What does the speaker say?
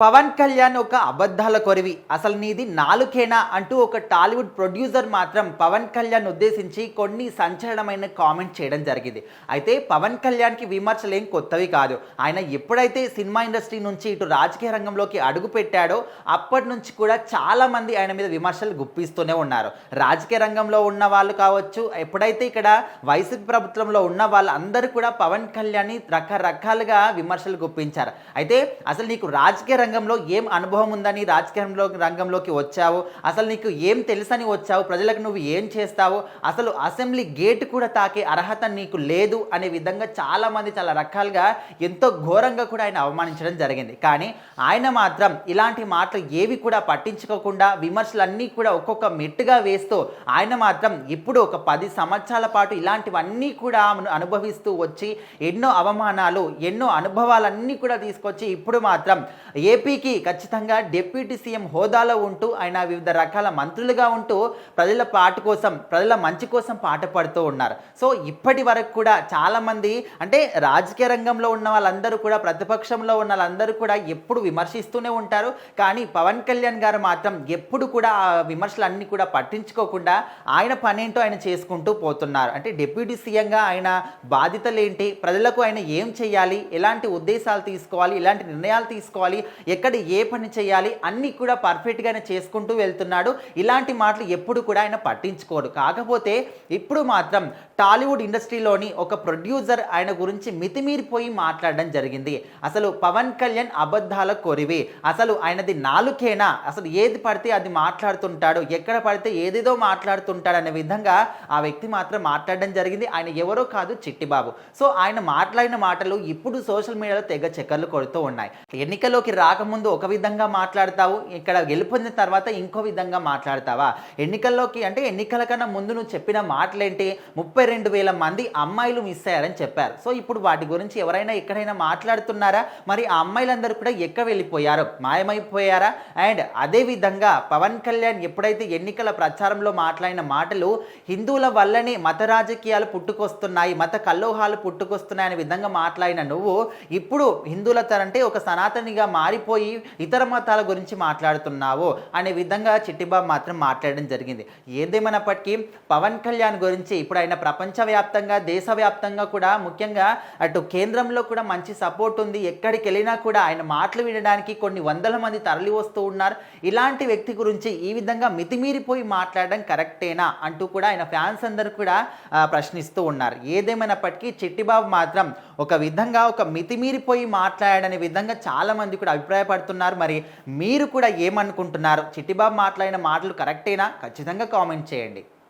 పవన్ కళ్యాణ్ ఒక అబద్ధాల కొరివి. అసలు నీది నాలుకేనా అంటూ ఒక టాలీవుడ్ ప్రొడ్యూసర్ మాత్రం పవన్ కళ్యాణ్ ఉద్దేశించి కొన్ని సంచలనమైన కామెంట్ చేయడం జరిగింది. అయితే పవన్ కళ్యాణ్‌కి విమర్శలు ఏం కొత్తవి కాదు. ఆయన ఎప్పుడైతే సినిమా ఇండస్ట్రీ నుంచి ఇటు రాజకీయ రంగంలోకి అడుగుపెట్టాడో అప్పటి నుంచి కూడా చాలామంది ఆయన మీద విమర్శలు గుప్పిస్తూనే ఉన్నారు. రాజకీయ రంగంలో ఉన్న వాళ్ళు కావచ్చు, ఎప్పుడైతే ఇక్కడ వైసీపీ ప్రభుత్వంలో ఉన్న వాళ్ళందరూ కూడా పవన్ కళ్యాణ్‌ని రకరకాలుగా విమర్శలు గుప్పించారు. అయితే అసలు నీకు రాజకీయ రంగంలో ఏం అనుభవం ఉందని రంగంలోకి వచ్చావు, అసలు నీకు ఏం తెలుసని వచ్చావు, ప్రజలకు నువ్వు ఏం చేస్తావు, అసలు అసెంబ్లీ గేట్ కూడా తాకే అర్హత నీకు లేదు అనే విధంగా చాలామంది చాలా రకాలుగా ఎంతో ఘోరంగా కూడా ఆయన అవమానించడం జరిగింది. కానీ ఆయన మాత్రం ఇలాంటి మాటలు ఏవి కూడా పట్టించుకోకుండా విమర్శలన్నీ కూడా ఒక్కొక్క మెట్టుగా వేస్తూ ఆయన మాత్రం ఇప్పుడు ఒక 10 సంవత్సరాల పాటు ఇలాంటివన్నీ కూడా అనుభవిస్తూ వచ్చి ఎన్నో అవమానాలు, ఎన్నో అనుభవాలన్నీ కూడా తీసుకొచ్చి ఇప్పుడు మాత్రం ఏపీకి ఖచ్చితంగా డిప్యూటీ సీఎం హోదాలో ఉంటూ ఆయన వివిధ రకాల మంత్రులుగా ఉంటూ ప్రజల పాటు కోసం, ప్రజల మంచి కోసం పాట పడుతూ ఉన్నారు. సో ఇప్పటి వరకు కూడా చాలామంది అంటే రాజకీయ రంగంలో ఉన్న వాళ్ళందరూ కూడా, ప్రతిపక్షంలో ఉన్న వాళ్ళందరూ కూడా ఎప్పుడు విమర్శిస్తూనే ఉంటారు. కానీ పవన్ కళ్యాణ్ గారు మాత్రం ఎప్పుడు కూడా ఆ విమర్శలన్నీ కూడా పట్టించుకోకుండా ఆయన పనేంటో ఆయన చేసుకుంటూ పోతున్నారు. అంటే డిప్యూటీ సీఎంగా ఆయన బాధ్యతలు ఏంటి, ప్రజలకు ఆయన ఏం చేయాలి, ఎలాంటి ఉద్దేశాలు తీసుకోవాలి, ఎలాంటి నిర్ణయాలు తీసుకోవాలి, ఎక్కడ ఏ పని చేయాలి అన్నీ కూడా పర్ఫెక్ట్గానే చేసుకుంటూ వెళ్తున్నాడు. ఇలాంటి మాటలు ఎప్పుడు కూడా ఆయన పట్టించుకోడు. కాకపోతే ఇప్పుడు మాత్రం టాలీవుడ్ ఇండస్ట్రీలోని ఒక ప్రొడ్యూసర్ ఆయన గురించి మితిమీరిపోయి మాట్లాడడం జరిగింది. అసలు పవన్ కళ్యాణ్ అబద్ధాల కొరివి, అసలు ఆయనది నాలుకేనా, అసలు ఏది పడితే అది మాట్లాడుతుంటాడు, ఎక్కడ పడితే ఏదేదో మాట్లాడుతుంటాడు అనే విధంగా ఆ వ్యక్తి మాత్రం మాట్లాడడం జరిగింది. ఆయన ఎవరో కాదు, చిట్టిబాబు. సో ఆయన మాట్లాడిన మాటలు ఇప్పుడు సోషల్ మీడియాలో తెగ చక్కర్లు కొడుతూ ఉన్నాయి. ఎన్నికల్లోకి రాకముందు ఒక విధంగా మాట్లాడతావు, ఇక్కడ గెలుపొందిన తర్వాత ఇంకో విధంగా మాట్లాడతావా? ఎన్నికల్లోకి అంటే ఎన్నికల కన్నా ముందు నువ్వు చెప్పిన మాటలేంటి? 32,000 మంది అమ్మాయిలు మిస్ అయ్యారని చెప్పారు. సో ఇప్పుడు వాటి గురించి ఎవరైనా ఎక్కడైనా మాట్లాడుతున్నారా? మరి ఆ అమ్మాయిలందరూ కూడా ఎక్కడ వెళ్ళిపోయారు? మాయమైపోయారా? అండ్ అదేవిధంగా పవన్ కళ్యాణ్ ఎప్పుడైతే ఎన్నికల ప్రచారంలో మాట్లాడిన మాటలు హిందువుల వల్లనే మత రాజకీయాలు పుట్టుకొస్తున్నాయి, మత కల్లోహాలు పుట్టుకొస్తున్నాయి అనే విధంగా మాట్లాడిన నువ్వు ఇప్పుడు హిందువుల తరంటే ఒక సనాతనిగా మారిపోయి ఇతర మతాల గురించి మాట్లాడుతున్నావు అనే విధంగా చిట్టిబాబు మాత్రం మాట్లాడడం జరిగింది. ఏదేమైనప్పటికీ పవన్ కళ్యాణ్ గురించి ఇప్పుడు ఆయన ప్రపంచవ్యాప్తంగా, దేశవ్యాప్తంగా కూడా, ముఖ్యంగా అటు కేంద్రంలో కూడా మంచి సపోర్ట్ ఉంది. ఎక్కడికి వెళ్ళినా కూడా ఆయన మాటలు వినడానికి కొన్ని వందల మంది తరలి వస్తూ ఉన్నారు. ఇలాంటి వ్యక్తి గురించి ఈ విధంగా మితిమీరిపోయి మాట్లాడడం కరెక్టేనా అంటూ కూడా ఆయన ఫ్యాన్స్ అందరూ కూడా ప్రశ్నిస్తూ ఉన్నారు. ఏదేమైనప్పటికీ చిట్టిబాబు మాత్రం ఒక విధంగా ఒక మితిమీరిపోయి మాట్లాడనే విధంగా చాలామంది కూడా అభిప్రాయపడుతున్నారు. మరి మీరు కూడా ఏమనుకుంటున్నారు? చిట్టిబాబు మాట్లాడిన మాటలు కరెక్టేనా? ఖచ్చితంగా కామెంట్ చేయండి.